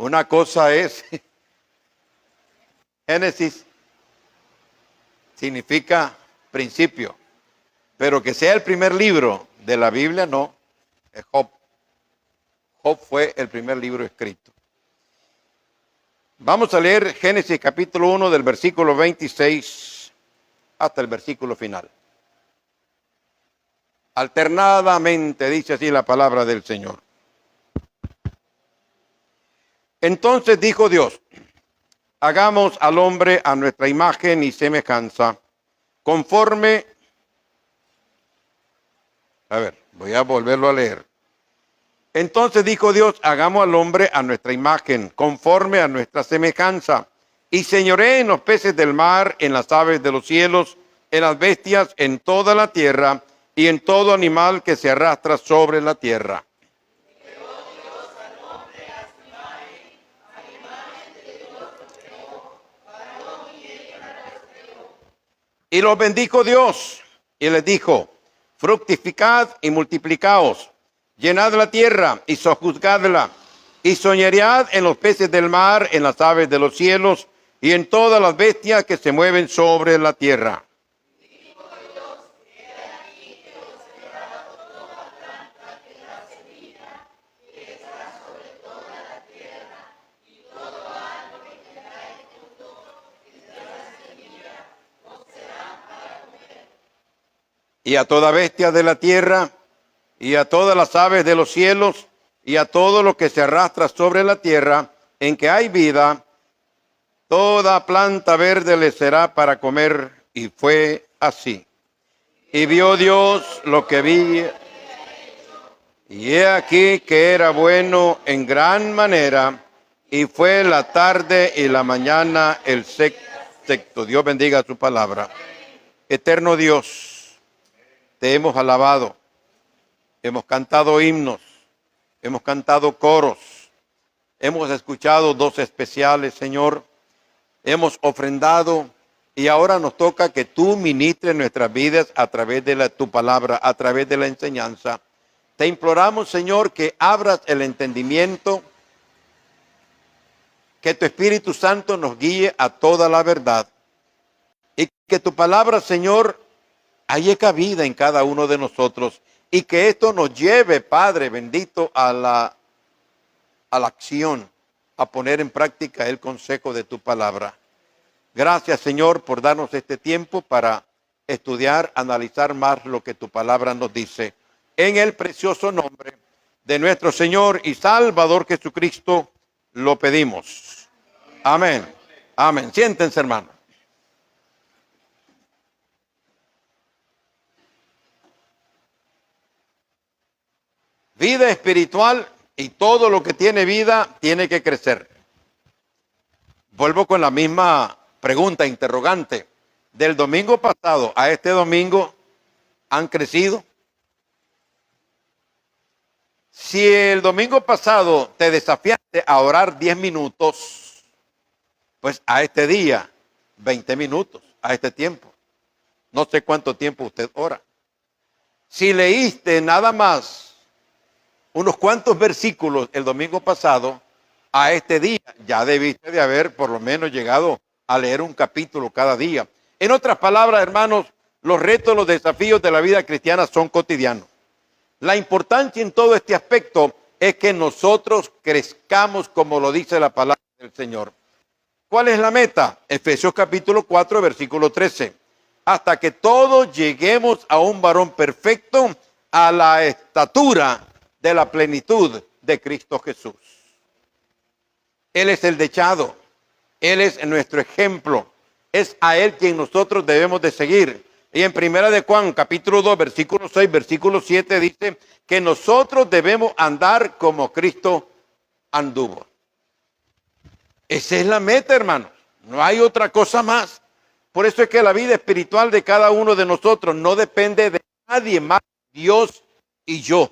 Una cosa es, Génesis significa principio, pero que sea el primer libro de la Biblia, no, es Job. Job fue el primer libro escrito. Vamos a leer Génesis capítulo 1 del versículo 26 hasta el versículo final. Alternadamente dice así la palabra del Señor. Entonces dijo Dios: hagamos al hombre a nuestra imagen y semejanza, conforme... A ver, voy a volverlo a leer. Entonces dijo Dios: hagamos al hombre a nuestra imagen, conforme a nuestra semejanza, y señoree en los peces del mar, en las aves de los cielos, en las bestias, en toda la tierra, y en todo animal que se arrastra sobre la tierra. Y los bendijo Dios, y les dijo: fructificad y multiplicaos, llenad la tierra y sojuzgadla, y soñaread en los peces del mar, en las aves de los cielos, y en todas las bestias que se mueven sobre la tierra. Y a toda bestia de la tierra, y a todas las aves de los cielos, y a todo lo que se arrastra sobre la tierra, en que hay vida, toda planta verde le será para comer. Y fue así. Y vio Dios lo que vi, y he aquí que era bueno en gran manera, y fue la tarde y la mañana el sexto. Dios bendiga su palabra. Eterno Dios, te hemos alabado, hemos cantado himnos, hemos cantado coros, hemos escuchado dos especiales, Señor, hemos ofrendado y ahora nos toca que tú ministres nuestras vidas a través de tu palabra, a través de la enseñanza. Te imploramos, Señor, que abras el entendimiento, que tu Espíritu Santo nos guíe a toda la verdad y que tu palabra, Señor, haya cabida en cada uno de nosotros y que esto nos lleve, Padre bendito, a la acción, a poner en práctica el consejo de tu palabra. Gracias, Señor, por darnos este tiempo para estudiar, analizar más lo que tu palabra nos dice. En el precioso nombre de nuestro Señor y Salvador Jesucristo lo pedimos. Amén. Amén. Siéntense, hermanos. Vida espiritual y todo lo que tiene vida tiene que crecer. Vuelvo con la misma pregunta, interrogante. Del domingo pasado a este domingo, ¿han crecido? Si el domingo pasado te desafiaste a orar 10 minutos, pues a este día, 20 minutos, a este tiempo. No sé cuánto tiempo usted ora. Si leíste nada más unos cuantos versículos el domingo pasado, a este día ya debiste de haber por lo menos llegado a leer un capítulo cada día. En otras palabras, hermanos, los retos, los desafíos de la vida cristiana son cotidianos. La importancia en todo este aspecto es que nosotros crezcamos como lo dice la palabra del Señor. ¿Cuál es la meta? Efesios capítulo 4, versículo 13. Hasta que todos lleguemos a un varón perfecto, a la estatura de la plenitud de Cristo Jesús. Él es el dechado, Él es nuestro ejemplo, es a Él quien nosotros debemos de seguir. Y en primera de Juan, capítulo 2, versículo 6, versículo 7, dice que nosotros debemos andar como Cristo anduvo. Esa es la meta, hermanos, no hay otra cosa más. Por eso es que la vida espiritual de cada uno de nosotros no depende de nadie más, Dios y yo.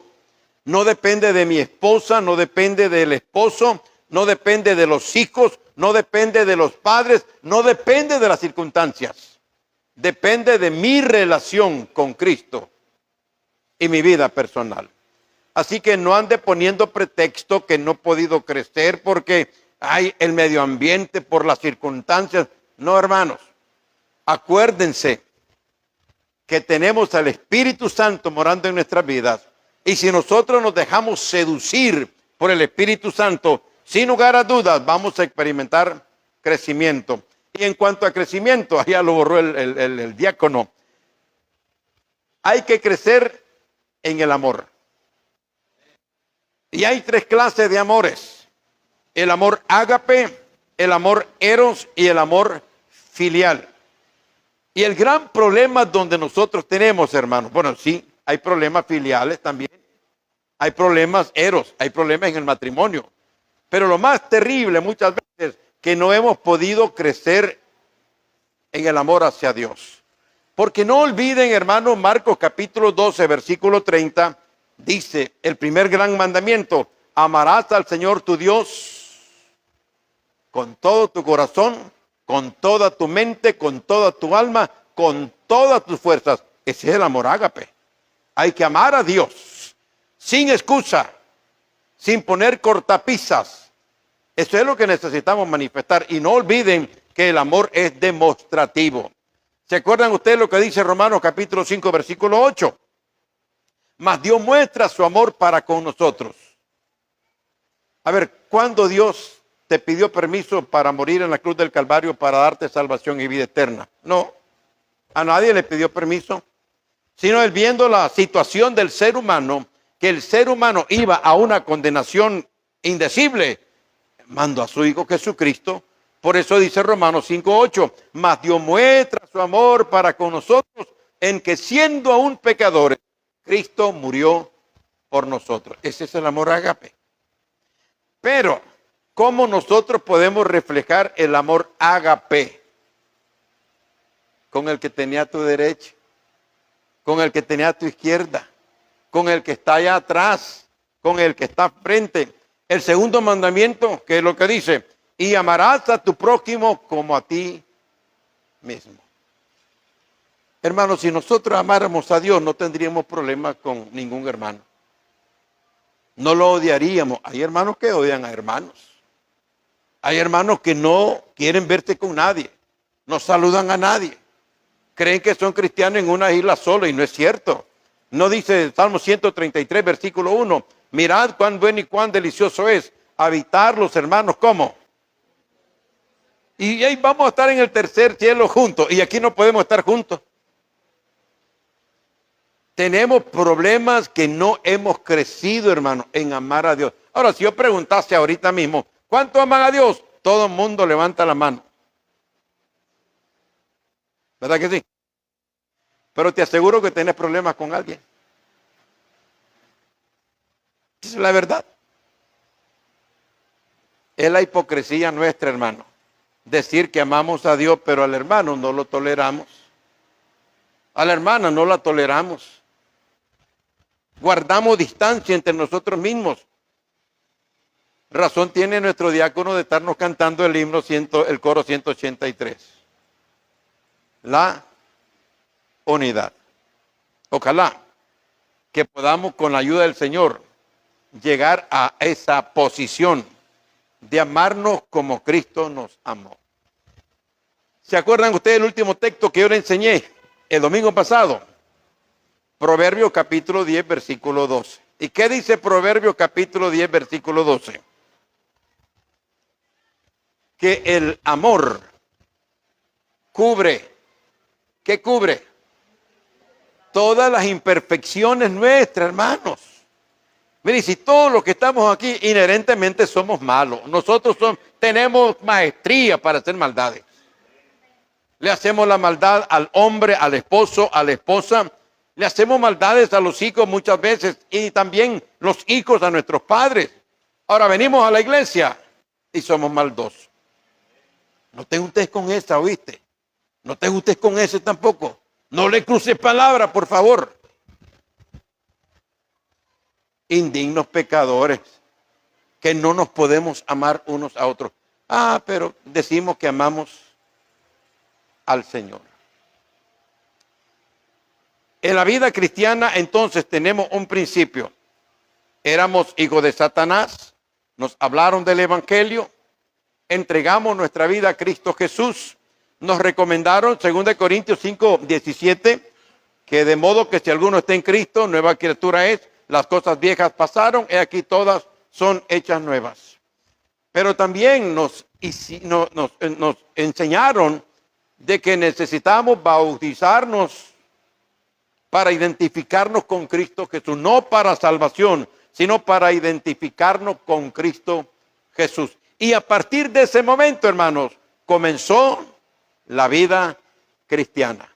No depende de mi esposa, no depende del esposo, no depende de los hijos, no depende de los padres, no depende de las circunstancias. Depende de mi relación con Cristo y mi vida personal. Así que no ande poniendo pretexto que no he podido crecer porque hay el medio ambiente, por las circunstancias. No, hermanos, acuérdense que tenemos al Espíritu Santo morando en nuestras vidas. Y si nosotros nos dejamos seducir por el Espíritu Santo, sin lugar a dudas vamos a experimentar crecimiento. Y en cuanto a crecimiento, allá lo borró el diácono, hay que crecer en el amor. Y hay 3 clases de amores: el amor ágape, el amor eros y el amor filial. Y el gran problema donde nosotros tenemos, hermanos, bueno, sí, hay problemas filiales también, hay problemas eros, hay problemas en el matrimonio, pero lo más terrible muchas veces que no hemos podido crecer en el amor hacia Dios. Porque no olviden, hermanos, Marcos capítulo 12, versículo 30, dice el primer gran mandamiento: amarás al Señor tu Dios con todo tu corazón, con toda tu mente, con toda tu alma, con todas tus fuerzas. Ese es el amor ágape. Hay que amar a Dios sin excusa, sin poner cortapisas. Eso es lo que necesitamos manifestar. Y no olviden que el amor es demostrativo. ¿Se acuerdan ustedes lo que dice Romanos capítulo 5, versículo 8? Mas Dios muestra su amor para con nosotros. A ver, ¿cuándo Dios te pidió permiso para morir en la cruz del Calvario para darte salvación y vida eterna? No, a nadie le pidió permiso, sino él, viendo la situación del ser humano, que el ser humano iba a una condenación indecible, mandó a su Hijo Jesucristo. Por eso dice Romanos 5:8, mas Dios muestra su amor para con nosotros en que, siendo aún pecadores, Cristo murió por nosotros. Ese es el amor ágape. Pero ¿cómo nosotros podemos reflejar el amor ágape? Con el que tenía a tu derecha, con el que tenía a tu izquierda, con el que está allá atrás, con el que está frente. El segundo mandamiento, que es lo que dice: y amarás a tu prójimo como a ti mismo. Hermanos, si nosotros amáramos a Dios, no tendríamos problemas con ningún hermano. No lo odiaríamos. Hay hermanos que odian a hermanos. Hay hermanos que no quieren verse con nadie, no saludan a nadie, creen que son cristianos en una isla sola, y no es cierto. No dice Salmo 133, versículo 1, mirad cuán bueno y cuán delicioso es habitar los hermanos, ¿cómo? Y ahí vamos a estar en el tercer cielo juntos, y aquí no podemos estar juntos. Tenemos problemas que no hemos crecido, hermano, en amar a Dios. Ahora, si yo preguntase ahorita mismo, ¿cuánto aman a Dios? Todo el mundo levanta la mano. ¿Verdad que sí? Pero te aseguro que tienes problemas con alguien. Esa es la verdad. Es la hipocresía nuestra, hermano. Decir que amamos a Dios, pero al hermano no lo toleramos. A la hermana no la toleramos. Guardamos distancia entre nosotros mismos. Razón tiene nuestro diácono de estarnos cantando el himno, el coro 183. La unidad. Ojalá que podamos, con la ayuda del Señor, llegar a esa posición de amarnos como Cristo nos amó. ¿Se acuerdan ustedes del último texto que yo les enseñé el domingo pasado? Proverbios capítulo 10, versículo 12. ¿Y qué dice Proverbios capítulo 10, versículo 12? Que el amor cubre. ¿Qué cubre? Todas las imperfecciones nuestras, hermanos. Miren, si todos los que estamos aquí inherentemente somos malos, nosotros tenemos maestría para hacer maldades. Le hacemos la maldad al hombre, al esposo, a la esposa. Le hacemos maldades a los hijos muchas veces, y también los hijos a nuestros padres. Ahora venimos a la iglesia y somos maldosos. No te juntes con esa, ¿oíste? No te juntes con ese tampoco. No le cruces palabra, por favor. Indignos pecadores, que no nos podemos amar unos a otros. Ah, pero decimos que amamos al Señor. En la vida cristiana, entonces, tenemos un principio. éramos hijos de Satanás, nos hablaron del Evangelio, entregamos nuestra vida a Cristo Jesús, nos recomendaron, 2 Corintios 5:17, que de modo que si alguno está en Cristo, nueva criatura es, las cosas viejas pasaron, y aquí todas son hechas nuevas. Pero también nos enseñaron de que necesitamos bautizarnos para identificarnos con Cristo Jesús, no para salvación, sino para identificarnos con Cristo Jesús. Y a partir de ese momento, hermanos, comenzó la vida cristiana.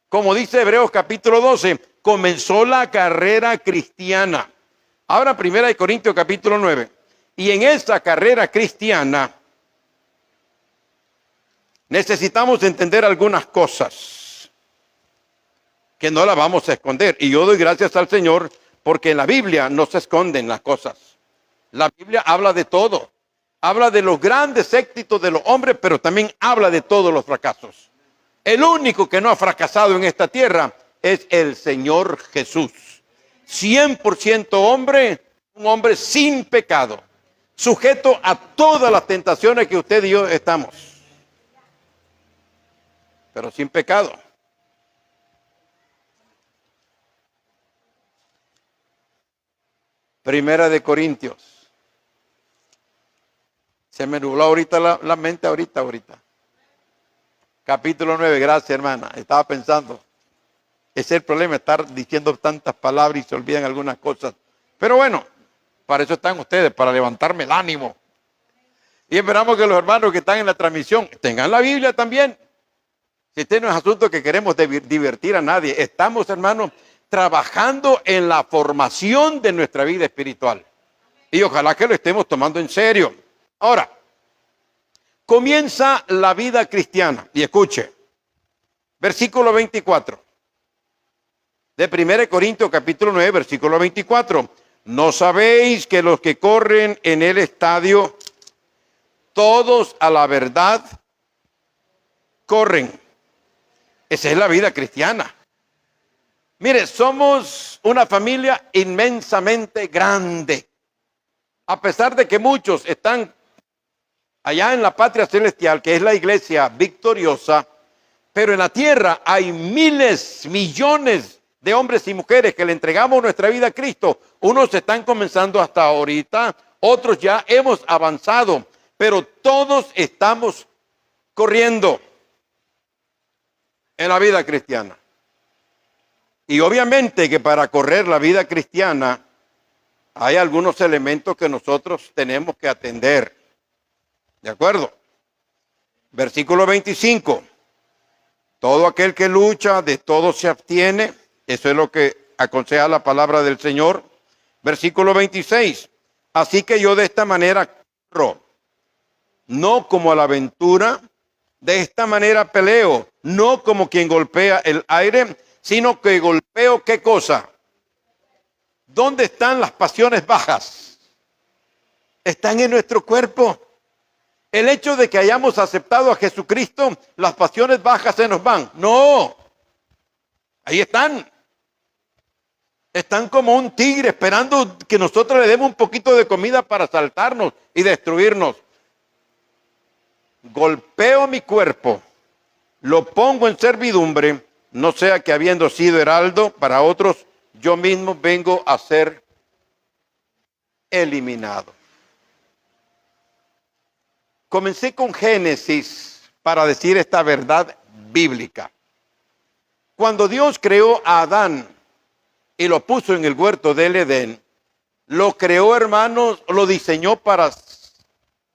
Como dice Hebreos capítulo 12, comenzó la carrera cristiana. Ahora 1 Corintios capítulo 9. Y en esa carrera cristiana necesitamos entender algunas cosas que no las vamos a esconder. Y yo doy gracias al Señor porque en la Biblia no se esconden las cosas. La Biblia habla de todo. Habla de los grandes éxitos de los hombres, pero también habla de todos los fracasos. El único que no ha fracasado en esta tierra es el Señor Jesús. 100% hombre, un hombre sin pecado, sujeto a todas las tentaciones que usted y yo estamos, pero sin pecado. Primera de Corintios. Se me nubló ahorita la mente, ahorita. Capítulo 9, gracias hermana. Estaba pensando, ese es el problema, estar diciendo tantas palabras y se olvidan algunas cosas. Pero bueno, para eso están ustedes, para levantarme el ánimo. Y esperamos que los hermanos que están en la transmisión tengan la Biblia también. Si este no es asunto que queremos divertir a nadie. Estamos, hermanos, trabajando en la formación de nuestra vida espiritual. Y ojalá que lo estemos tomando en serio. Ahora, comienza la vida cristiana. Y escuche, versículo 24. De 1 Corintios capítulo 9, versículo 24. ¿No sabéis que los que corren en el estadio, todos a la verdad corren? Esa es la vida cristiana. Mire, somos una familia inmensamente grande. A pesar de que muchos están allá en la patria celestial, que es la iglesia victoriosa, pero en la tierra hay miles, millones de hombres y mujeres que le entregamos nuestra vida a Cristo. Unos están comenzando hasta ahorita, otros ya hemos avanzado, pero todos estamos corriendo en la vida cristiana. Y obviamente que para correr la vida cristiana hay algunos elementos que nosotros tenemos que atender. ¿De acuerdo? Versículo 25. Todo aquel que lucha, de todo se abstiene. Eso es lo que aconseja la palabra del Señor. Versículo 26. Así que yo de esta manera corro, no como a la aventura, de esta manera peleo, no como quien golpea el aire, sino que golpeo, ¿qué cosa? ¿Dónde están las pasiones bajas? Están en nuestro cuerpo. El hecho de que hayamos aceptado a Jesucristo, las pasiones bajas se nos van. No, ahí están. Están como un tigre esperando que nosotros le demos un poquito de comida para saltarnos y destruirnos. Golpeo mi cuerpo, lo pongo en servidumbre, no sea que habiendo sido heraldo para otros, yo mismo vengo a ser eliminado. Comencé con Génesis para decir esta verdad bíblica. Cuando Dios creó a Adán y lo puso en el huerto del Edén, lo creó, hermanos, lo diseñó para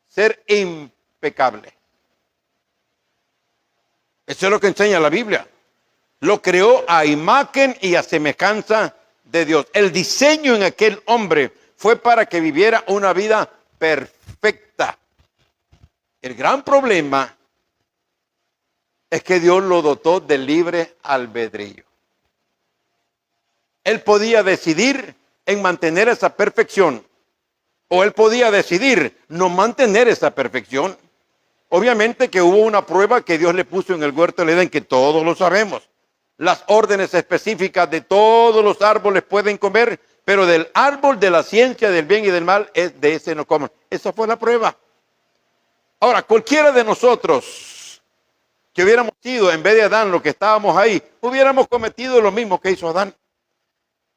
ser impecable. Eso es lo que enseña la Biblia. Lo creó a imagen y a semejanza de Dios. El diseño en aquel hombre fue para que viviera una vida perfecta. El gran problema es que Dios lo dotó de libre albedrío. Él podía decidir en mantener esa perfección, o él podía decidir no mantener esa perfección. Obviamente que hubo una prueba que Dios le puso en el huerto del Edén, que todos lo sabemos. Las órdenes específicas de todos los árboles pueden comer, pero del árbol de la ciencia del bien y del mal, de ese no coman. Esa fue la prueba. Ahora, cualquiera de nosotros que hubiéramos sido, en vez de Adán, lo que estábamos ahí, hubiéramos cometido lo mismo que hizo Adán.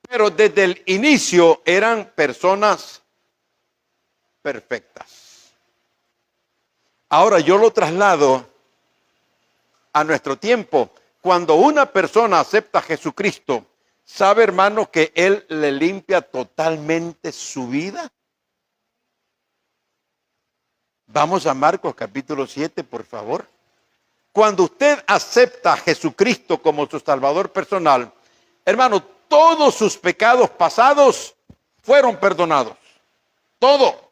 Pero desde el inicio eran personas perfectas. Ahora yo lo traslado a nuestro tiempo. Cuando una persona acepta a Jesucristo, ¿sabe, hermano, que Él le limpia totalmente su vida? Vamos a Marcos capítulo 7, por favor. Cuando usted acepta a Jesucristo como su Salvador personal, hermano, todos sus pecados pasados fueron perdonados. Todo.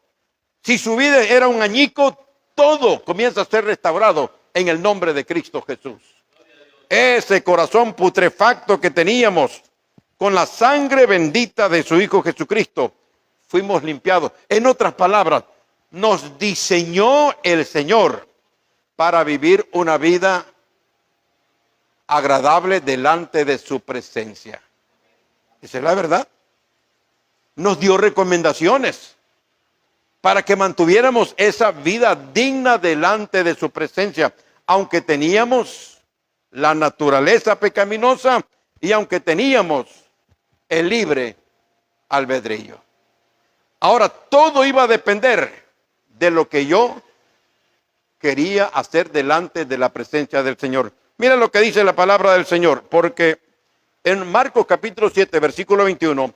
Si su vida era un añico, todo comienza a ser restaurado en el nombre de Cristo Jesús. Ese corazón putrefacto que teníamos con la sangre bendita de su Hijo Jesucristo, fuimos limpiados. En otras palabras, nos diseñó el Señor para vivir una vida agradable delante de su presencia. Esa es la verdad. Nos dio recomendaciones para que mantuviéramos esa vida digna delante de su presencia, aunque teníamos la naturaleza pecaminosa y aunque teníamos el libre albedrío. Ahora, todo iba a depender de lo que yo quería hacer delante de la presencia del Señor. Mira lo que dice la palabra del Señor, porque en Marcos capítulo 7, versículo 21,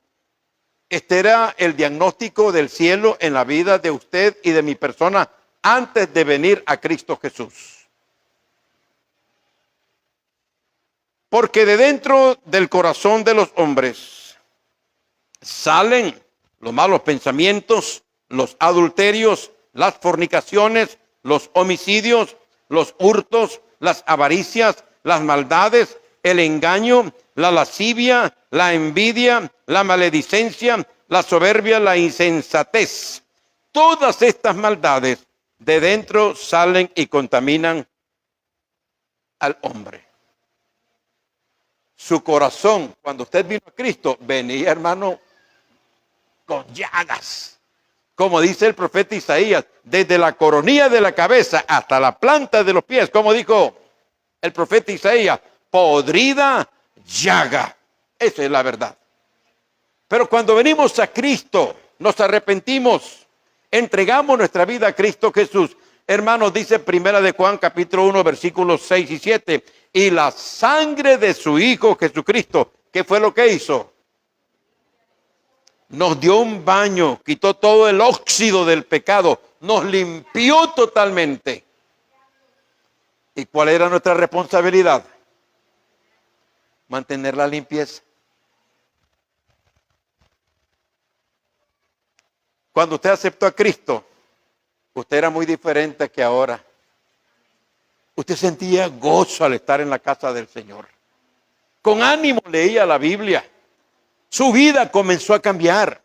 este era el diagnóstico del cielo en la vida de usted y de mi persona antes de venir a Cristo Jesús. Porque de dentro del corazón de los hombres salen los malos pensamientos, los adulterios, las fornicaciones, los homicidios, los hurtos, las avaricias, las maldades, el engaño, la lascivia, la envidia, la maledicencia, la soberbia, la insensatez. Todas estas maldades de dentro salen y contaminan al hombre. Su corazón, cuando usted vino a Cristo, venía, hermano, con llagas. Como dice el profeta Isaías, desde la coronilla de la cabeza hasta la planta de los pies, como dijo el profeta Isaías, podrida llaga. Esa es la verdad. Pero cuando venimos a Cristo, nos arrepentimos, entregamos nuestra vida a Cristo Jesús. Hermanos, dice Primera de Juan capítulo 1, versículos 6 y 7. Y la sangre de su Hijo Jesucristo, ¿qué fue lo que hizo? Nos dio un baño, quitó todo el óxido del pecado, nos limpió totalmente. ¿Y cuál era nuestra responsabilidad? Mantener la limpieza. Cuando usted aceptó a Cristo, usted era muy diferente que ahora. Usted sentía gozo al estar en la casa del Señor. Con ánimo leía la Biblia. Su vida comenzó a cambiar.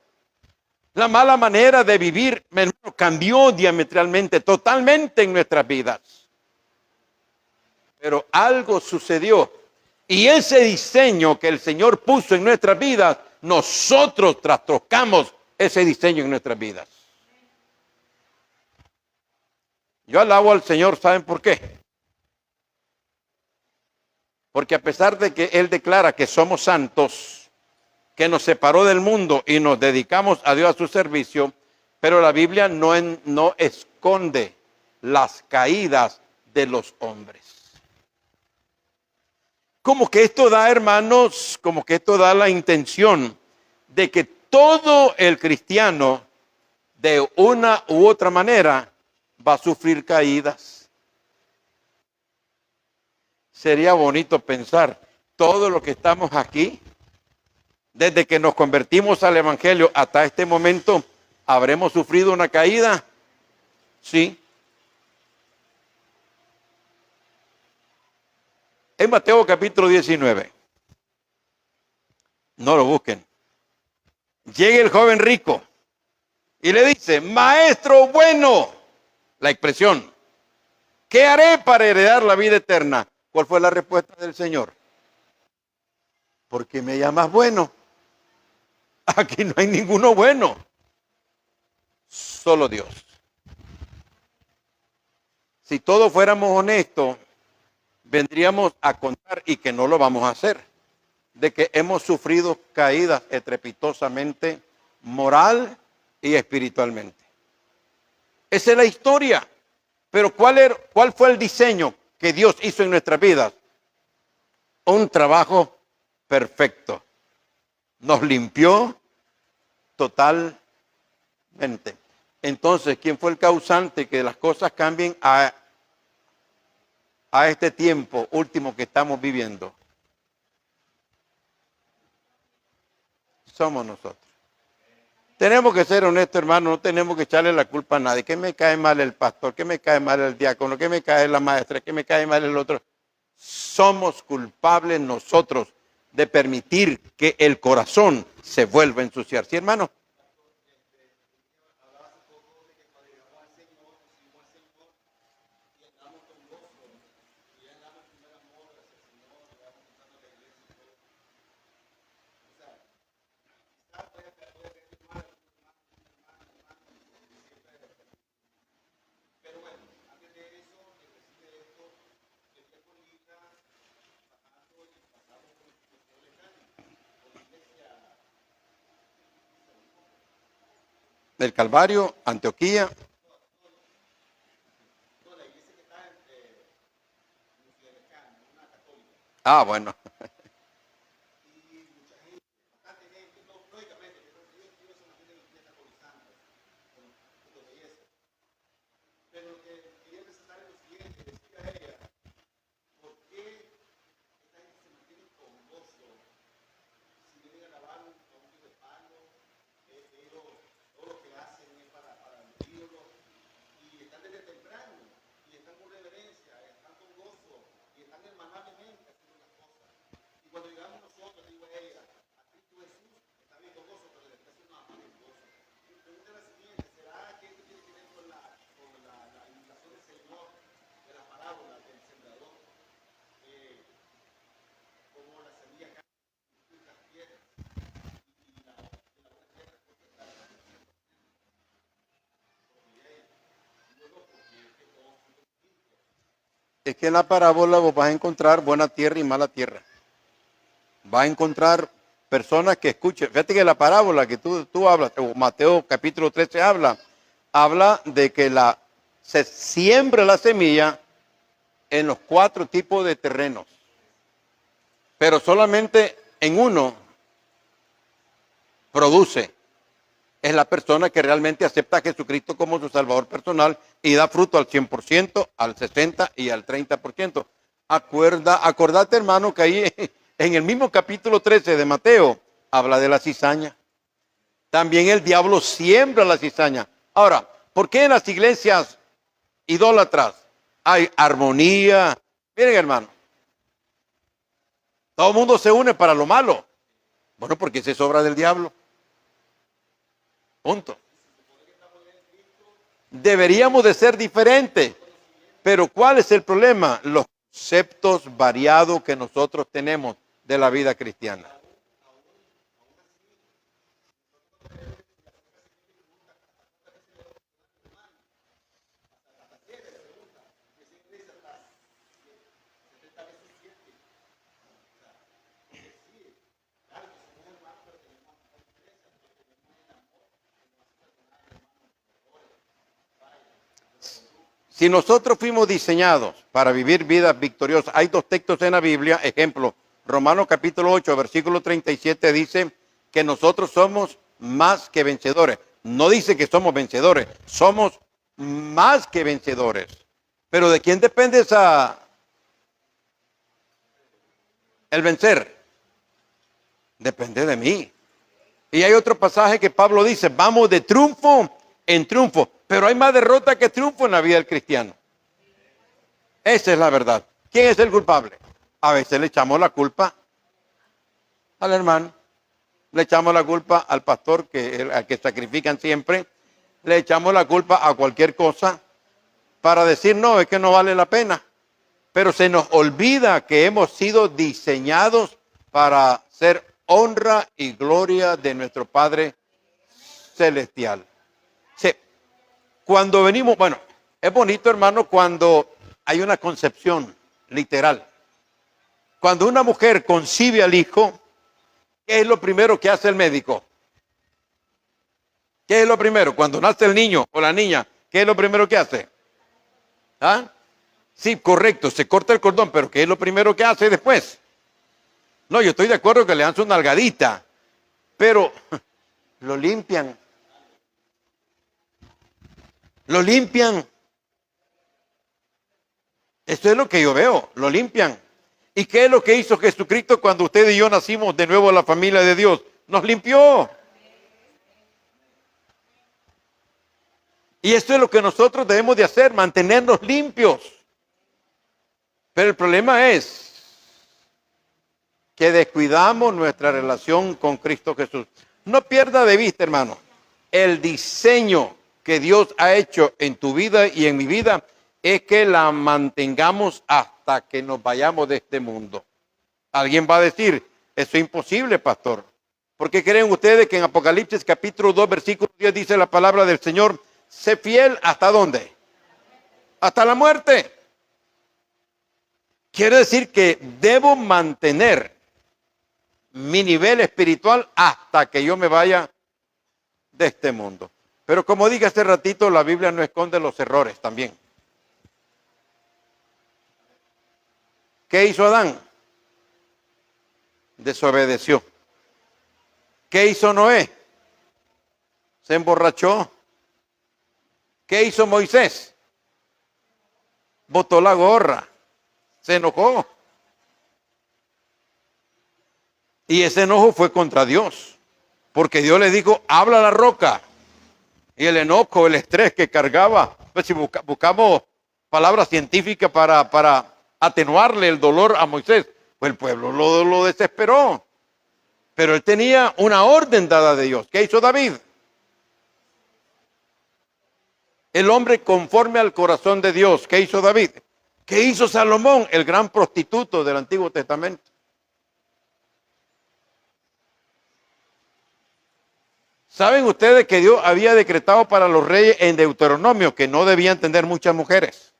La mala manera de vivir cambió diametralmente, totalmente en nuestras vidas. Pero algo sucedió. Y ese diseño que el Señor puso en nuestras vidas, nosotros trastocamos ese diseño en nuestras vidas. Yo alabo al Señor, ¿saben por qué? Porque a pesar de que Él declara que somos santos, que nos separó del mundo y nos dedicamos a Dios a su servicio, pero la Biblia no esconde las caídas de los hombres. Como que esto da, hermanos, como que esto da la intención de que todo el cristiano, de una u otra manera, va a sufrir caídas. Sería bonito pensar, todo lo que estamos aquí, desde que nos convertimos al Evangelio hasta este momento, ¿habremos sufrido una caída? Sí. En Mateo capítulo 19, no lo busquen, llega el joven rico y le dice, maestro bueno, la expresión, ¿qué haré para heredar la vida eterna? ¿Cuál fue la respuesta del Señor? ¿Por qué me llamas bueno? Aquí no hay ninguno bueno. Solo Dios. Si todos fuéramos honestos, vendríamos a contar, y que no lo vamos a hacer, de que hemos sufrido caídas estrepitosamente, moral y espiritualmente. Esa es la historia. Pero ¿cuál fue el diseño que Dios hizo en nuestras vidas? Un trabajo perfecto. Nos limpió totalmente. Entonces, ¿quién fue el causante que las cosas cambien a este tiempo último que estamos viviendo? Somos nosotros. Tenemos que ser honestos, hermano, no tenemos que echarle la culpa a nadie. Que me cae mal el pastor, que me cae mal el diácono, que me cae la maestra, que me cae mal el otro. Somos culpables nosotros de permitir que el corazón se vuelva a ensuciar. ¿Sí, hermano? Del Calvario, Antioquía. Ah, bueno. Es que en la parábola vos vas a encontrar buena tierra y mala tierra. Vas a encontrar personas que escuchen. Fíjate que la parábola que tú hablas, o Mateo capítulo 13 habla de que se siembra la semilla en los 4 tipos de terrenos. Pero solamente en uno produce. Es la persona que realmente acepta a Jesucristo como su Salvador personal y da fruto al 100%, al 60% y al 30%. Acordate, hermano, que ahí en el mismo capítulo 13 de Mateo habla de la cizaña. También el diablo siembra la cizaña. Ahora, ¿por qué en las iglesias idólatras hay armonía? Miren, hermano, todo el mundo se une para lo malo. Bueno, porque esa es obra del diablo. Punto. Deberíamos de ser diferentes. Pero ¿cuál es el problema? Los conceptos variados que nosotros tenemos de la vida cristiana. Si nosotros fuimos diseñados para vivir vidas victoriosas, hay 2 textos en la Biblia, ejemplo, Romanos capítulo 8, versículo 37 dice que nosotros somos más que vencedores. No dice que somos vencedores, somos más que vencedores. Pero ¿de quién depende el vencer? Depende de mí. Y hay otro pasaje que Pablo dice, vamos de triunfo en triunfo. Pero hay más derrota que triunfo en la vida del cristiano. Esa es la verdad. ¿Quién es el culpable? A veces le echamos la culpa al hermano. Le echamos la culpa al pastor, al que sacrifican siempre. Le echamos la culpa a cualquier cosa para decir, no, es que no vale la pena. Pero se nos olvida que hemos sido diseñados para ser honra y gloria de nuestro Padre celestial. Sí. Cuando venimos, bueno, es bonito, hermano, cuando hay una concepción literal. Cuando una mujer concibe al hijo, ¿qué es lo primero que hace el médico? ¿Qué es lo primero? Cuando nace el niño o la niña, ¿qué es lo primero que hace? ¿Ah? Sí, correcto, se corta el cordón, pero ¿qué es lo primero que hace después? No, yo estoy de acuerdo que le dan su nalgadita, pero lo limpian. Lo limpian. Esto es lo que yo veo, lo limpian. ¿Y qué es lo que hizo Jesucristo cuando usted y yo nacimos de nuevo a la familia de Dios? Nos limpió. Y esto es lo que nosotros debemos de hacer, mantenernos limpios. Pero el problema es que descuidamos nuestra relación con Cristo Jesús. No pierda de vista, hermano, el diseño que Dios ha hecho en tu vida y en mi vida es que la mantengamos hasta que nos vayamos de este mundo. Alguien va a decir, eso es imposible, pastor. ¿Por qué creen ustedes que en Apocalipsis capítulo 2, versículo 10 dice la palabra del Señor? Sé fiel, ¿hasta dónde? Hasta la muerte. Quiere decir que debo mantener mi nivel espiritual hasta que yo me vaya de este mundo. Pero como dije hace ratito, la Biblia no esconde los errores también. ¿Qué hizo Adán? Desobedeció. ¿Qué hizo Noé? Se emborrachó. ¿Qué hizo Moisés? Botó la gorra. Se enojó. Y ese enojo fue contra Dios. Porque Dios le dijo, habla a la roca. Y el enojo, el estrés que cargaba. Pues si buscamos palabras científicas para atenuarle el dolor a Moisés, pues el pueblo lo desesperó. Pero él tenía una orden dada de Dios. ¿Qué hizo David? El hombre conforme al corazón de Dios. ¿Qué hizo David? ¿Qué hizo Salomón, el gran prostituto del Antiguo Testamento? ¿Saben ustedes que Dios había decretado para los reyes en Deuteronomio que no debían tener muchas mujeres?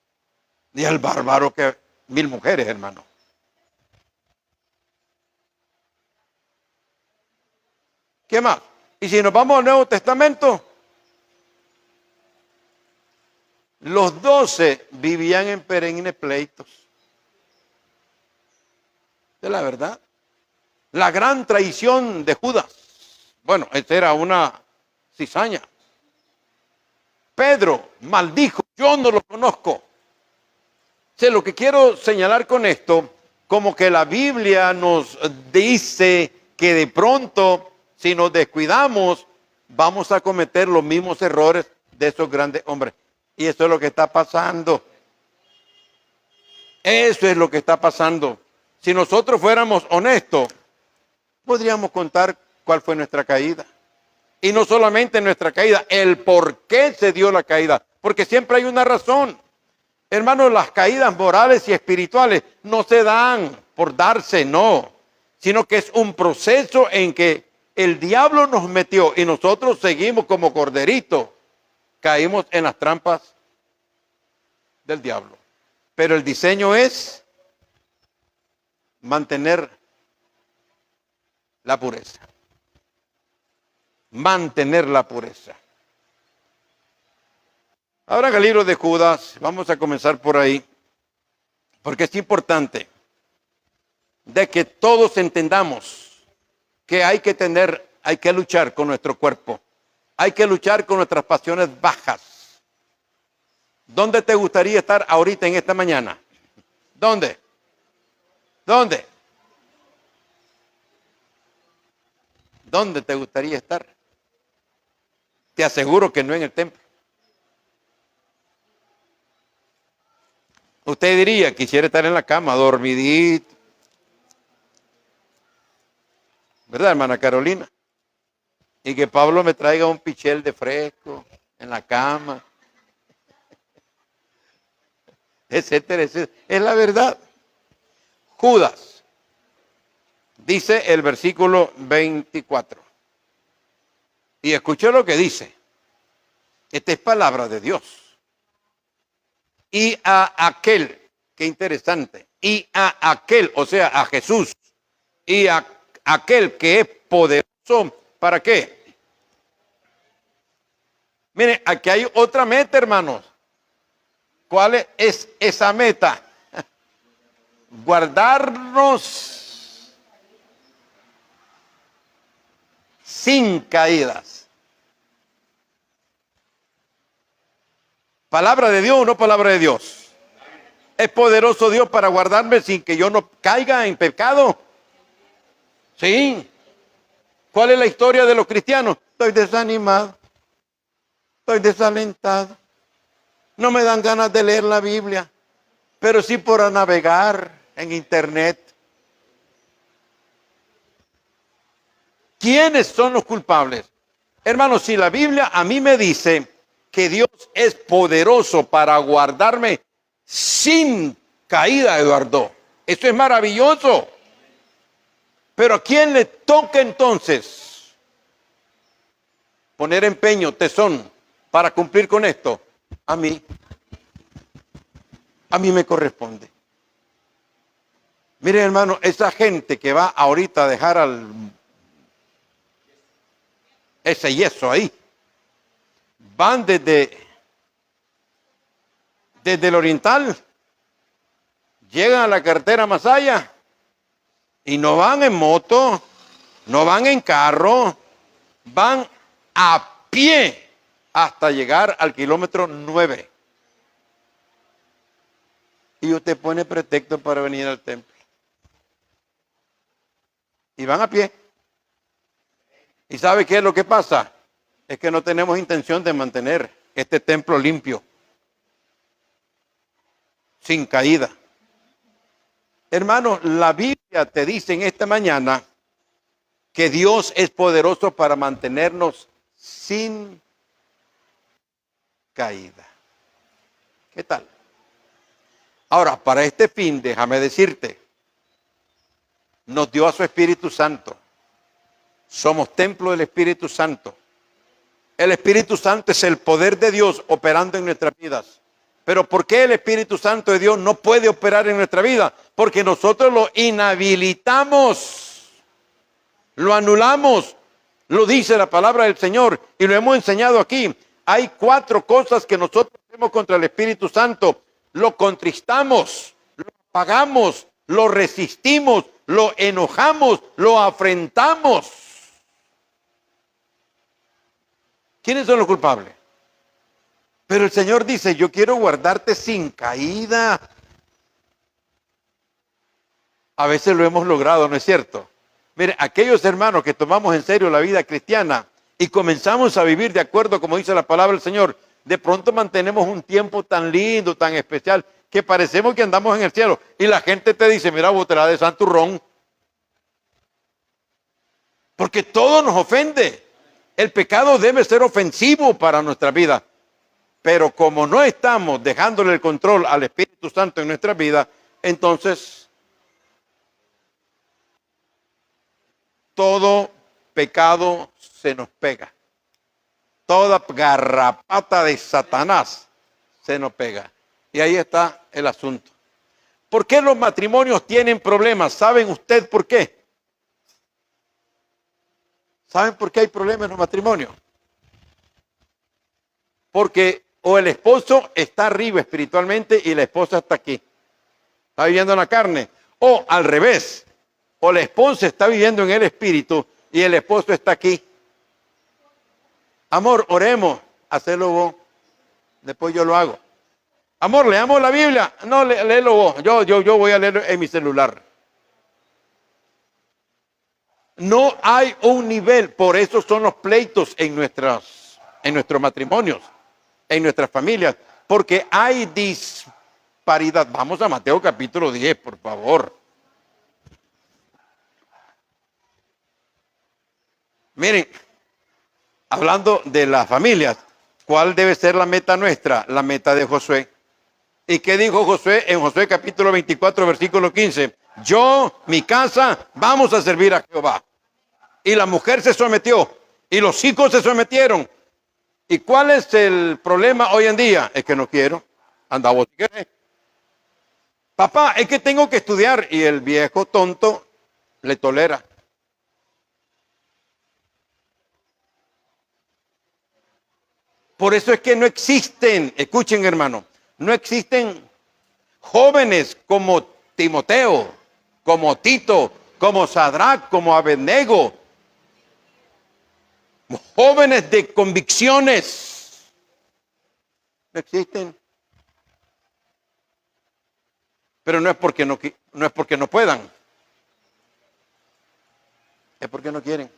Y el bárbaro que 1000 mujeres, hermano. ¿Qué más? Y si nos vamos al Nuevo Testamento, los 12 vivían en perennes pleitos. Es la verdad. La gran traición de Judas. Bueno, esta era una cizaña. Pedro maldijo, yo no lo conozco. Lo que quiero señalar con esto, como que la Biblia nos dice que de pronto, si nos descuidamos, vamos a cometer los mismos errores de esos grandes hombres. Y eso es lo que está pasando. Eso es lo que está pasando. Si nosotros fuéramos honestos, podríamos contar cuál fue nuestra caída. Y no solamente nuestra caída, el por qué se dio la caída. Porque siempre hay una razón. Hermanos, las caídas morales y espirituales no se dan por darse, no. Sino que es un proceso en que el diablo nos metió y nosotros seguimos como corderitos. Caímos en las trampas del diablo. Pero el diseño es mantener la pureza. Mantener la pureza. Ahora en el libro de Judas, vamos a comenzar por ahí, porque es importante de que todos entendamos que hay que luchar con nuestro cuerpo, hay que luchar con nuestras pasiones bajas. ¿Dónde te gustaría estar ahorita en esta mañana? ¿Dónde? ¿Dónde? ¿Dónde te gustaría estar? Te aseguro que no en el templo. Usted diría, quisiera estar en la cama, dormidito. ¿Verdad, hermana Carolina? Y que Pablo me traiga un pichel de fresco en la cama. Etcétera, etcétera. Es la verdad. Judas dice el versículo 24. Y escuché lo que dice. Esta es palabra de Dios. Y a aquel, qué interesante, y a aquel, o sea, a Jesús, y a aquel que es poderoso, ¿para qué? Miren, aquí hay otra meta, hermanos. ¿Cuál es esa meta? Guardarnos sin caídas. ¿Palabra de Dios o no palabra de Dios? ¿Es poderoso Dios para guardarme sin que yo no caiga en pecado? Sí. ¿Cuál es la historia de los cristianos? Estoy desanimado. Estoy desalentado. No me dan ganas de leer la Biblia, pero sí por navegar en internet. ¿Quiénes son los culpables? Hermanos, si la Biblia a mí me dice que Dios es poderoso para guardarme sin caída, Eduardo, eso es maravilloso. Pero ¿a quién le toca entonces poner empeño, tesón, para cumplir con esto? A mí. A mí me corresponde. Miren, hermano, esa gente que va ahorita a dejar ese yeso ahí, van desde el Oriental, llegan a la carretera Masaya y no van en moto, no van en carro, van a pie hasta llegar al kilómetro 9. Y usted pone pretexto para venir al templo. Y van a pie. ¿Y sabe qué es lo que pasa? Es que no tenemos intención de mantener este templo limpio, sin caída. Hermanos, la Biblia te dice en esta mañana que Dios es poderoso para mantenernos sin caída. ¿Qué tal? Ahora, para este fin, déjame decirte, nos dio a su Espíritu Santo. Somos templo del Espíritu Santo. El Espíritu Santo es el poder de Dios operando en nuestras vidas. Pero ¿por qué el Espíritu Santo de Dios no puede operar en nuestra vida? Porque nosotros lo inhabilitamos, lo anulamos, lo dice la palabra del Señor y lo hemos enseñado aquí. Hay 4 cosas que nosotros hacemos contra el Espíritu Santo. Lo contristamos, lo apagamos, lo resistimos, lo enojamos, lo afrentamos. ¿Quiénes son los culpables? Pero el Señor dice, yo quiero guardarte sin caída. A veces lo hemos logrado, ¿no es cierto? Mire, aquellos hermanos que tomamos en serio la vida cristiana y comenzamos a vivir de acuerdo como dice la palabra del Señor, de pronto mantenemos un tiempo tan lindo, tan especial, que parecemos que andamos en el cielo. Y la gente te dice, mira, vos te la de santurrón. Porque todo nos ofende. El pecado debe ser ofensivo para nuestra vida. Pero como no estamos dejándole el control al Espíritu Santo en nuestra vida, entonces todo pecado se nos pega. Toda garrapata de Satanás se nos pega. Y ahí está el asunto. ¿Por qué los matrimonios tienen problemas? ¿Saben usted por qué? ¿Saben por qué hay problemas en los matrimonios? Porque o el esposo está arriba espiritualmente y la esposa está aquí. Está viviendo en la carne. O al revés. O la esposa está viviendo en el espíritu y el esposo está aquí. Amor, oremos. Hacelo vos. Después yo lo hago. Amor, leamos la Biblia. No, léelo vos. Yo voy a leerlo en mi celular. No hay un nivel. Por eso son los pleitos en nuestros matrimonios, en nuestras familias. Porque hay disparidad. Vamos a Mateo capítulo 10, por favor. Miren, hablando de las familias, ¿cuál debe ser la meta nuestra? La meta de Josué. ¿Y qué dijo Josué en Josué capítulo 24, versículo 15? Yo, mi casa, vamos a servir a Jehová. Y la mujer se sometió. Y los hijos se sometieron. ¿Y cuál es el problema hoy en día? Es que no quiero. Anda vos, ¿qué? Papá, es que tengo que estudiar. Y el viejo tonto le tolera. Por eso es que no existen, escuchen hermano, no existen jóvenes como Timoteo, como Tito, como Sadrach, como Abednego. Jóvenes de convicciones. No existen. Pero no es porque no puedan. Es porque no quieren.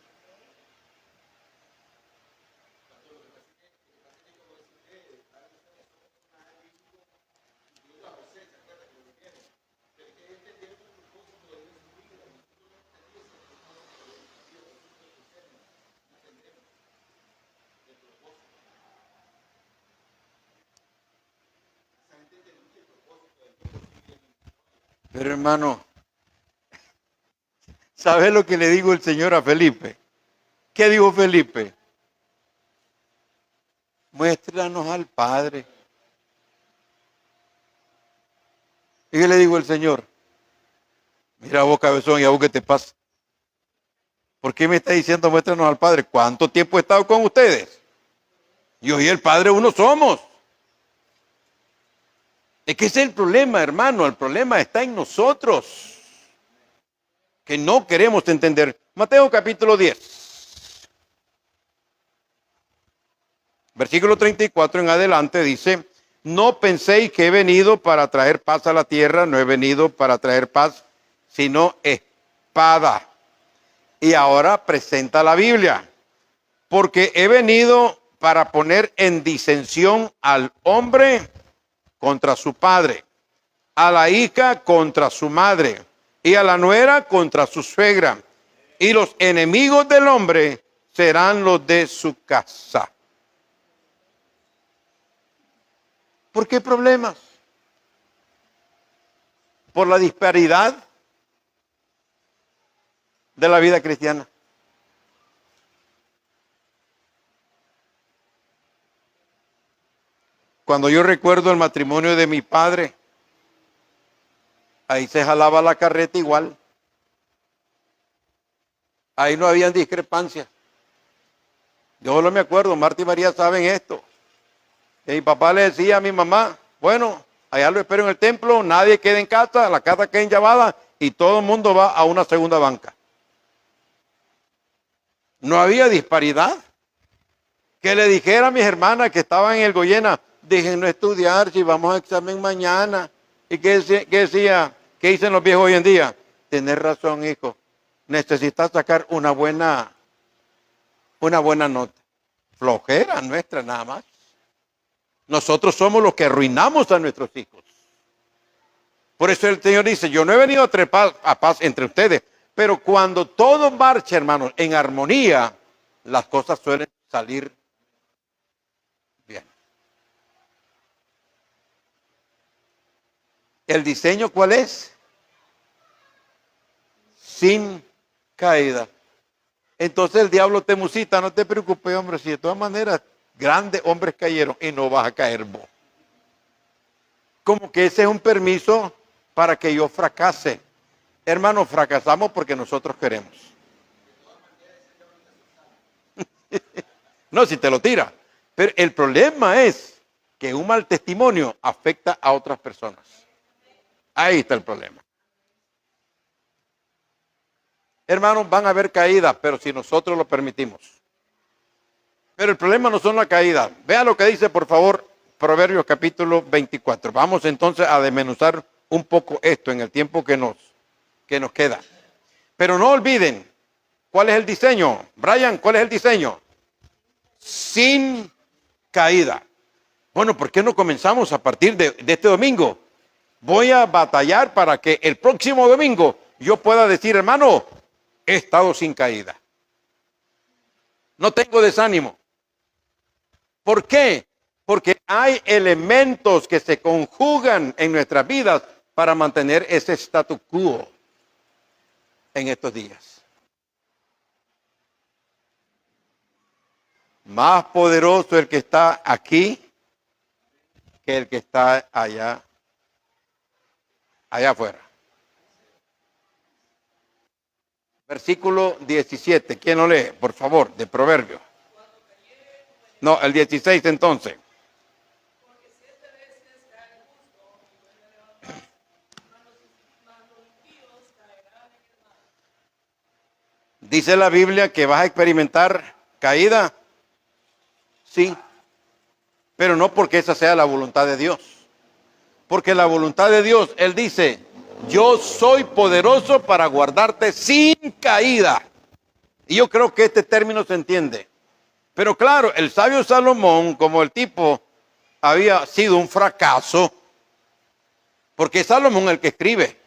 Pero hermano, ¿sabe lo que le digo el Señor a Felipe? ¿Qué dijo Felipe? Muéstranos al Padre. ¿Y qué le digo el Señor? Mira vos, cabezón, ¿y a vos qué te pasa? ¿Por qué me está diciendo muéstranos al Padre? ¿Cuánto tiempo he estado con ustedes? Yo y el Padre uno somos. Es que ese es el problema, hermano. El problema está en nosotros, que no queremos entender. Mateo capítulo 10. Versículo 34 en adelante dice, no penséis que he venido para traer paz a la tierra, no he venido para traer paz, sino espada. Y ahora presenta la Biblia, porque he venido para poner en disensión al hombre contra su padre, a la hija contra su madre, y a la nuera contra su suegra. Y los enemigos del hombre serán los de su casa. ¿Por qué problemas? Por la disparidad de la vida cristiana. Cuando yo recuerdo el matrimonio de mi padre, ahí se jalaba la carreta igual. Ahí no habían discrepancias. Yo solo me acuerdo, Marta y María saben esto. Y mi papá le decía a mi mamá, bueno, allá lo espero en el templo, nadie queda en casa, la casa queda enllavada y todo el mundo va a una segunda banca. No había disparidad. Que le dijera a mis hermanas que estaban en el Goyena, déjenlo estudiar si vamos a examen mañana. ¿Y qué decía? ¿Qué dicen los viejos hoy en día? Tenés razón, hijo. Necesitas sacar una buena nota. Flojera nuestra nada más. Nosotros somos los que arruinamos a nuestros hijos. Por eso el Señor dice, yo no he venido a traer paz entre ustedes, pero cuando todo marcha, hermanos, en armonía, las cosas suelen salir bien. ¿El diseño cuál es? Sin caída. Entonces el diablo te musita, no te preocupes, hombre, si de todas maneras grandes hombres cayeron y no vas a caer vos. Como que ese es un permiso para que yo fracase. Hermanos, fracasamos porque nosotros queremos. No, si te lo tira. Pero el problema es que un mal testimonio afecta a otras personas. Ahí está el problema. Hermanos, van a haber caídas, pero si nosotros lo permitimos. Pero el problema no son las caídas. Vea lo que dice, por favor, Proverbios capítulo 24. Vamos entonces a desmenuzar un poco esto en el tiempo que nos queda. Pero no olviden, ¿cuál es el diseño? Brian, ¿cuál es el diseño? Sin caída. Bueno, ¿por qué no comenzamos a partir de este domingo? Voy a batallar para que el próximo domingo yo pueda decir, hermano, he estado sin caída. No tengo desánimo. ¿Por qué? Porque hay elementos que se conjugan en nuestras vidas para mantener ese statu quo. en estos días. Más poderoso el que está aquí que el que está allá afuera. Versículo 17. ¿Quién lo lee? Por favor, de Proverbios. No, el 16 entonces. Dice la Biblia que vas a experimentar caída. Sí. Pero no porque esa sea la voluntad de Dios. Porque la voluntad de Dios, Él dice, yo soy poderoso para guardarte sin caída. Y yo creo que este término se entiende. Pero claro, el sabio Salomón, como el tipo había sido un fracaso, porque es Salomón el que escribe.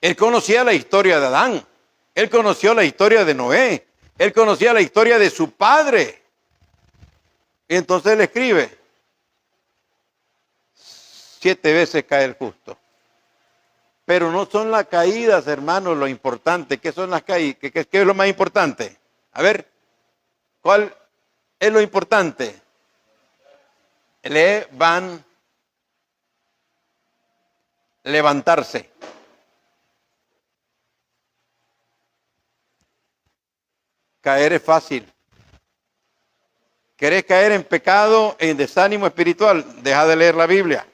Él conocía la historia de Adán. Él conoció la historia de Noé. Él conocía la historia de su padre. Y entonces él escribe, 7 veces cae el justo. Pero no son las caídas, hermanos, lo importante. ¿Qué son las caídas? ¿Qué es lo más importante? A ver, ¿cuál es lo importante? Levantarse. Caer es fácil. ¿Querés caer en pecado, en desánimo espiritual? Deja de leer la Biblia.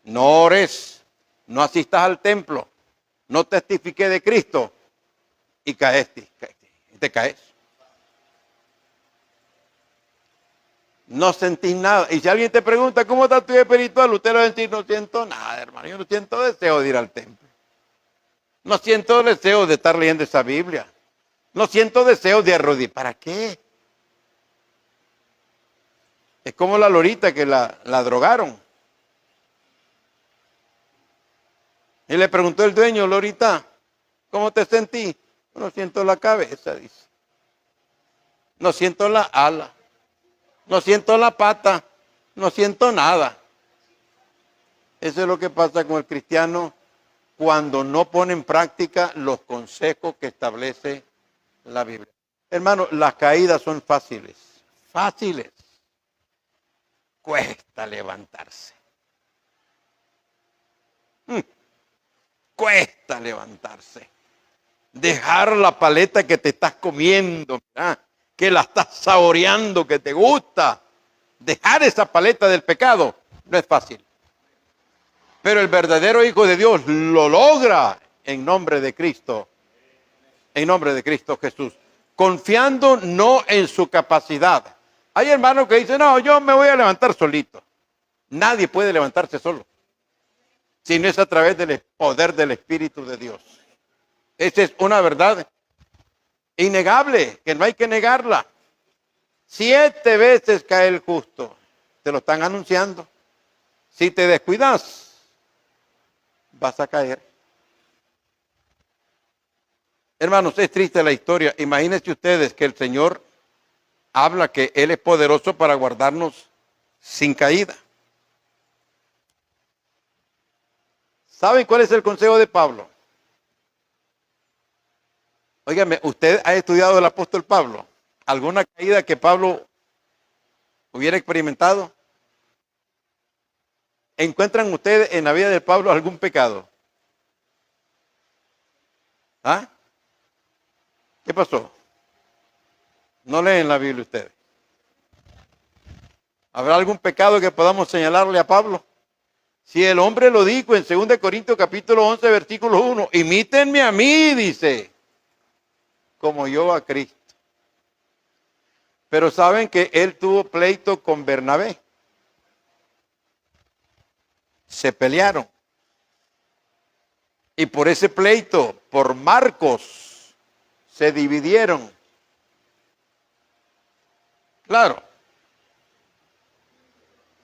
No ores, no asistas al templo, no testifiques de Cristo y te caes. No sentís nada. Y si alguien te pregunta, ¿cómo está tu vida espiritual? Usted le va a decir, no siento nada, hermano. Yo no siento deseo de ir al templo. No siento deseo de estar leyendo esa Biblia. No siento deseo de arrodillar. ¿Para qué? Es como la lorita que la drogaron. Y le preguntó el dueño, lorita, ¿cómo te sentí? No siento la cabeza, dice. No siento la ala. No siento la pata. No siento nada. Eso es lo que pasa con el cristiano cuando no pone en práctica los consejos que establece la Biblia. Hermano, las caídas son fáciles. Fáciles. Cuesta levantarse. Cuesta levantarse. Dejar la paleta que te estás comiendo, ¿verdad? Que la estás saboreando, que te gusta. Dejar esa paleta del pecado no es fácil. Pero el verdadero Hijo de Dios lo logra en nombre de Cristo. En nombre de Cristo Jesús. Confiando no en su capacidad. Hay hermanos que dicen, no, yo me voy a levantar solito. Nadie puede levantarse solo. Si no es a través del poder del Espíritu de Dios. Esa es una verdad innegable, que no hay que negarla. 7 veces cae el justo. Te lo están anunciando. Si te descuidas, vas a caer. Hermanos, es triste la historia. Imagínense ustedes que el Señor habla que Él es poderoso para guardarnos sin caída. ¿Saben cuál es el consejo de Pablo? Óigame, ¿usted ha estudiado el apóstol Pablo? ¿Alguna caída que Pablo hubiera experimentado? ¿Encuentran ustedes en la vida de Pablo algún pecado? ¿Ah? ¿Qué pasó? No leen la Biblia ustedes. ¿Habrá algún pecado que podamos señalarle a Pablo? Si el hombre lo dijo en 2 Corintios capítulo 11, versículo 1, imítenme a mí, dice, como yo a Cristo. Pero saben que él tuvo pleito con Bernabé. Se pelearon. Y por ese pleito, por Marcos, se dividieron. Claro.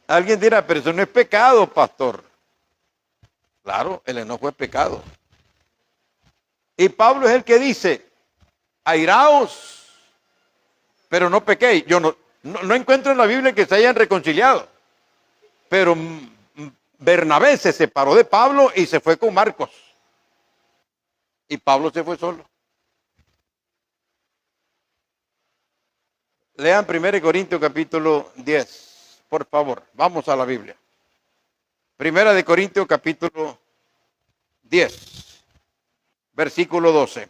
Alguien dirá, pero eso no es pecado, pastor. Claro, el enojo es pecado. Y Pablo es el que dice, airaos, pero no pequéis. Yo no encuentro en la Biblia que se hayan reconciliado. Pero Bernabé se separó de Pablo y se fue con Marcos. Y Pablo se fue solo. Lean 1 Corintios capítulo 10, por favor. Vamos a la Biblia. 1 Corintios capítulo 10, versículo 12.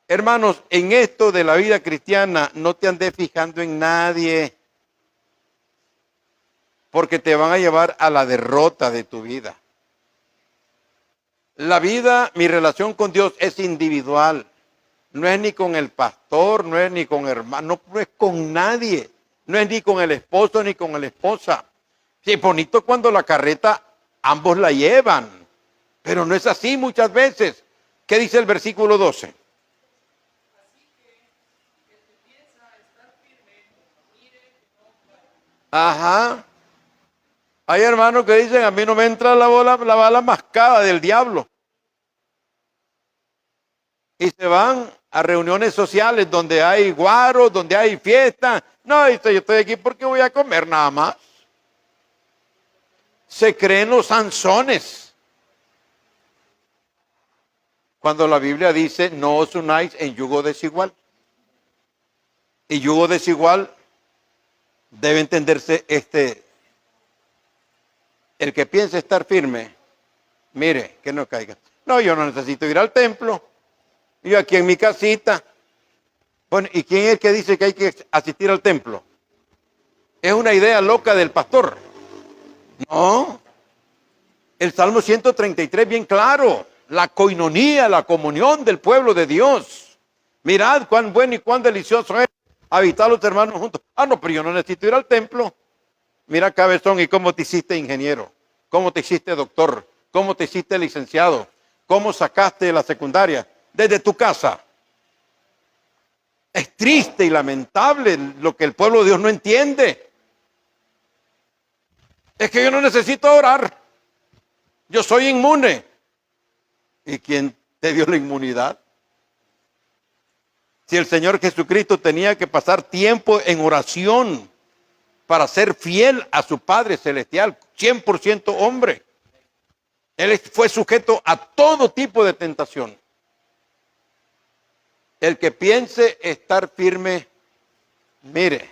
Hermanos, en esto de la vida cristiana no te andes fijando en nadie, porque te van a llevar a la derrota de tu vida. La vida, mi relación con Dios es individual. No es ni con el pastor, no es ni con hermano, no es con nadie. No es ni con el esposo ni con la esposa. Sí, es bonito cuando la carreta ambos la llevan, pero no es así muchas veces. ¿Qué dice el versículo 12? Ajá. Hay hermanos que dicen, a mí no me entra la bala mascada del diablo. Y se van a reuniones sociales donde hay guaros, donde hay fiesta. No, dice, yo estoy aquí porque voy a comer nada más. Se creen los Sansones. Cuando la Biblia dice, no os unáis en yugo desigual. Y yugo desigual debe entenderse el que piense estar firme, mire, que no caiga. No, yo no necesito ir al templo. Yo aquí en mi casita. Bueno, ¿y quién es el que dice que hay que asistir al templo? Es una idea loca del pastor. No. El Salmo 133 bien claro. La coinonía, la comunión del pueblo de Dios. Mirad cuán bueno y cuán delicioso es habitar los hermanos juntos. Ah, no, pero yo no necesito ir al templo. Mira, cabezón, ¿y cómo te hiciste ingeniero? ¿Cómo te hiciste doctor? ¿Cómo te hiciste licenciado? ¿Cómo sacaste la secundaria? Desde tu casa. Es triste y lamentable lo que el pueblo de Dios no entiende. Es que yo no necesito orar. Yo soy inmune. ¿Y quién te dio la inmunidad? Si el Señor Jesucristo tenía que pasar tiempo en oración para ser fiel a su Padre Celestial, 100% hombre. Él fue sujeto a todo tipo de tentación. El que piense estar firme, mire,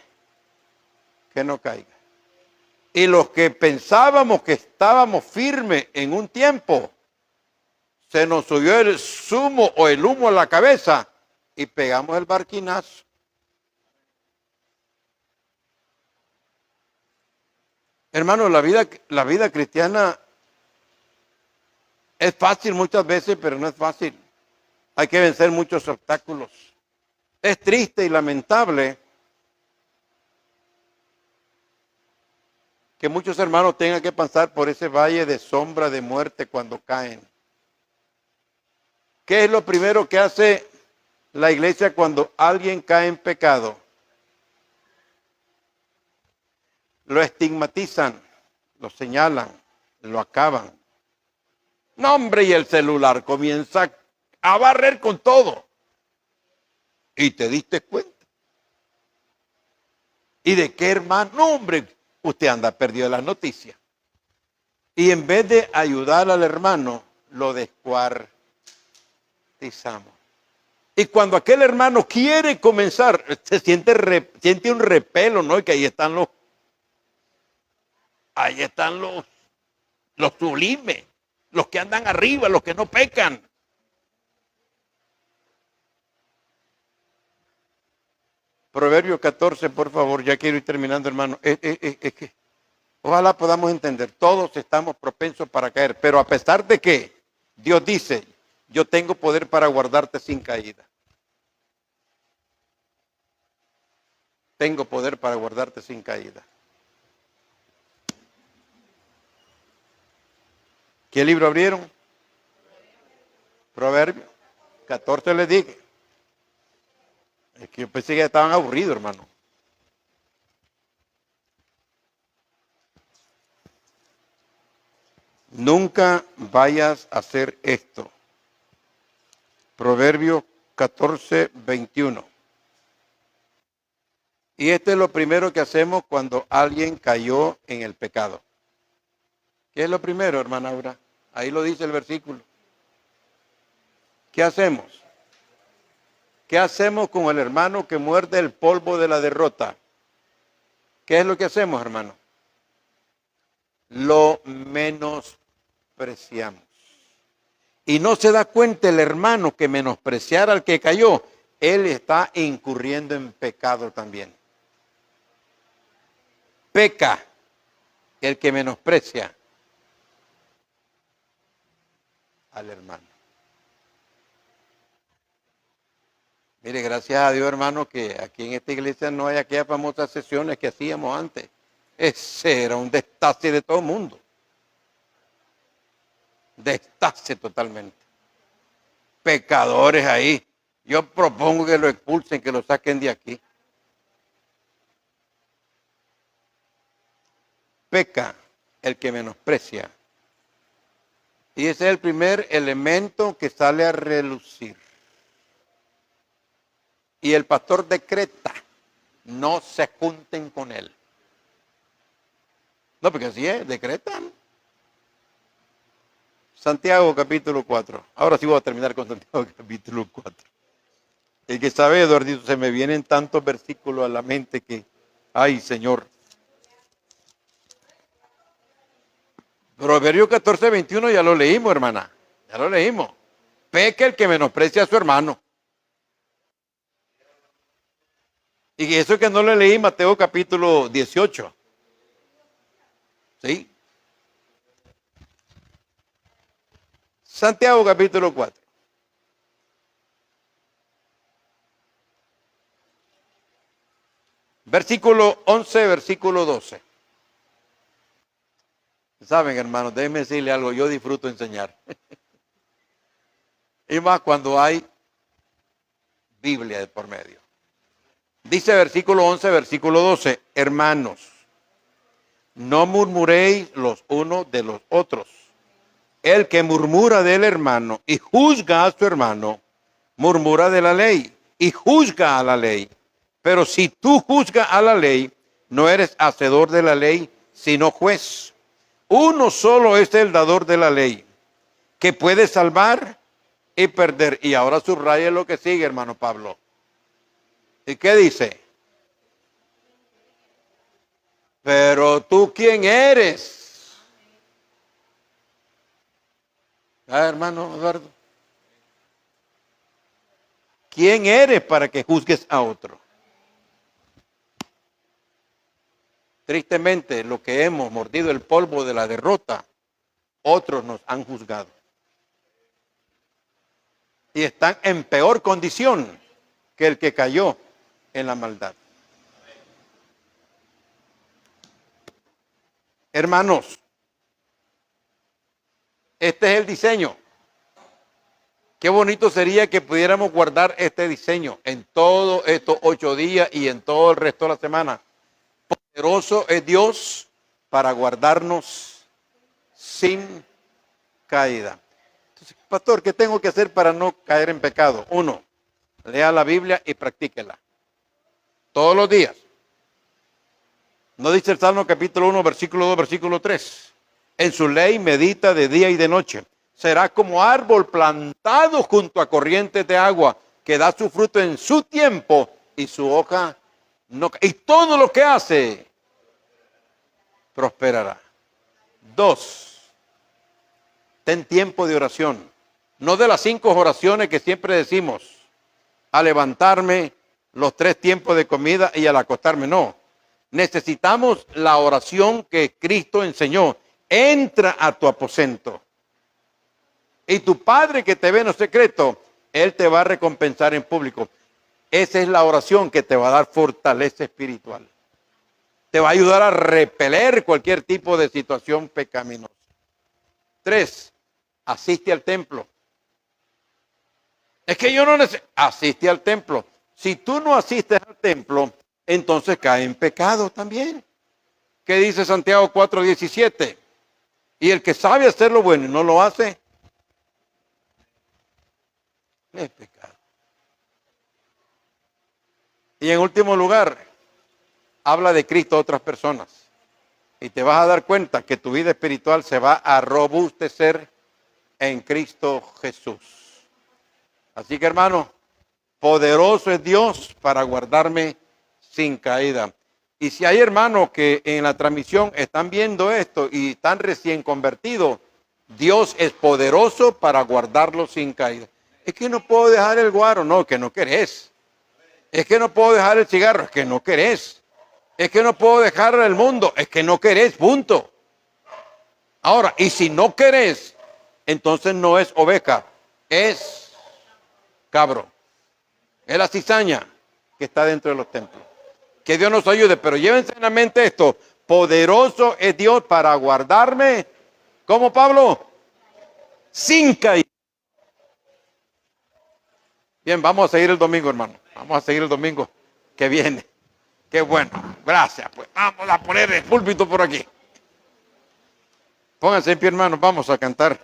que no caiga. Y los que pensábamos que estábamos firmes en un tiempo, se nos subió el zumo o el humo a la cabeza y pegamos el barquinazo. Hermano, la vida cristiana es fácil muchas veces, pero no es fácil. Hay que vencer muchos obstáculos. Es triste y lamentable que muchos hermanos tengan que pasar por ese valle de sombra de muerte cuando caen. ¿Qué es lo primero que hace la iglesia cuando alguien cae en pecado? Lo estigmatizan, lo señalan, lo acaban. No, hombre, y el celular comienza a barrer con todo. Y te diste cuenta. ¿Y de qué, hermano? No, hombre, usted anda perdido de las noticias. Y en vez de ayudar al hermano, lo descuartizamos. Y cuando aquel hermano quiere comenzar, se siente un repelo, ¿no? Y que ahí están los sublimes, los que andan arriba, los que no pecan. Proverbio 14, por favor, ya quiero ir terminando, hermano. Es que ojalá podamos entender, todos estamos propensos para caer, pero a pesar de que Dios dice, yo tengo poder para guardarte sin caída. Tengo poder para guardarte sin caída. ¿Qué libro abrieron? Proverbio 14 les dije. Es que yo pensé que ya estaban aburridos, hermano. Nunca vayas a hacer esto. Proverbio 14, 21. Y esto es lo primero que hacemos cuando alguien cayó en el pecado. ¿Qué es lo primero, hermana Aura? Ahí lo dice el versículo. ¿Qué hacemos? ¿Qué hacemos con el hermano que muerde el polvo de la derrota? ¿Qué es lo que hacemos, hermano? Lo menospreciamos. Y no se da cuenta el hermano que menospreciar al que cayó, él está incurriendo en pecado también. Peca el que menosprecia al hermano. Mire, gracias a Dios, hermano, que aquí en esta iglesia no hay aquellas famosas sesiones que hacíamos antes. Ese era un destace de todo el mundo. Destace totalmente. Pecadores ahí. Yo propongo que lo expulsen, que lo saquen de aquí. Peca el que menosprecia. Y ese es el primer elemento que sale a relucir. Y el pastor decreta, no se junten con él. No, porque así es, decretan. Santiago capítulo 4. Ahora sí voy a terminar con Santiago capítulo 4. El que sabe, Eduardito, se me vienen tantos versículos a la mente que, ay, Señor. Proverbios 14, 21 ya lo leímos, hermana. Ya lo leímos. Peca el que menosprecia a su hermano. Y eso que no le leí Mateo capítulo 18. ¿Sí? Santiago capítulo 4. Versículo 11, versículo 12. Saben, hermanos, déjenme decirle algo, yo disfruto enseñar. Y más cuando hay Biblia de por medio. Dice versículo 11, versículo 12, hermanos, no murmuréis los unos de los otros. El que murmura del hermano y juzga a su hermano, murmura de la ley y juzga a la ley. Pero si tú juzgas a la ley, no eres hacedor de la ley, sino juez. Uno solo es el dador de la ley, que puede salvar y perder. Y ahora subraya lo que sigue, hermano Pablo. ¿Y qué dice? Pero tú, ¿quién eres? Hermano Eduardo. ¿Quién eres para que juzgues a otro? Tristemente, lo que hemos mordido el polvo de la derrota, otros nos han juzgado. Y están en peor condición que el que cayó en la maldad. Hermanos, este es el diseño. Qué bonito sería que pudiéramos guardar este diseño en todos estos 8 días y en todo el resto de la semana. Poderoso es Dios para guardarnos sin caída. Entonces, pastor, ¿qué tengo que hacer para no caer en pecado? 1, lea la Biblia y practíquela. Todos los días. ¿No dice el Salmo capítulo 1, versículo 2, versículo 3? En su ley medita de día y de noche. Será como árbol plantado junto a corrientes de agua, que da su fruto en su tiempo y su hoja no cae. Y todo lo que hace prosperará. 2, ten tiempo de oración. No de las 5 oraciones que siempre decimos, a levantarme, los 3 tiempos de comida y al acostarme. No. Necesitamos la oración que Cristo enseñó. Entra a tu aposento. Y tu Padre que te ve en lo secreto, Él te va a recompensar en público. Esa es la oración que te va a dar fortaleza espiritual. Te va a ayudar a repeler cualquier tipo de situación pecaminosa. 3, asiste al templo. Es que yo no necesito. Asiste al templo. Si tú no asistes al templo, entonces cae en pecado también. ¿Qué dice Santiago 4:17? Y el que sabe hacer lo bueno y no lo hace, es pecado. Y en último lugar, habla de Cristo a otras personas. Y te vas a dar cuenta que tu vida espiritual se va a robustecer en Cristo Jesús. Así que, hermano, poderoso es Dios para guardarme sin caída. Y si hay hermanos que en la transmisión están viendo esto y están recién convertidos, Dios es poderoso para guardarlos sin caída. Es que no puedo dejar el guaro, no, que no querés. Es que no puedo dejar el cigarro, es que no querés. Es que no puedo dejar el mundo, es que no querés, punto. Ahora, y si no querés, entonces no es oveja, es cabro. Es la cizaña que está dentro de los templos. Que Dios nos ayude, pero llévense en la mente esto. Poderoso es Dios para guardarme, ¿cómo, Pablo? Sin caída. Bien, vamos a seguir el domingo, hermano. Vamos a seguir el domingo que viene. Qué bueno. Gracias. Pues vamos a poner el púlpito por aquí. Pónganse en pie, hermanos. Vamos a cantar.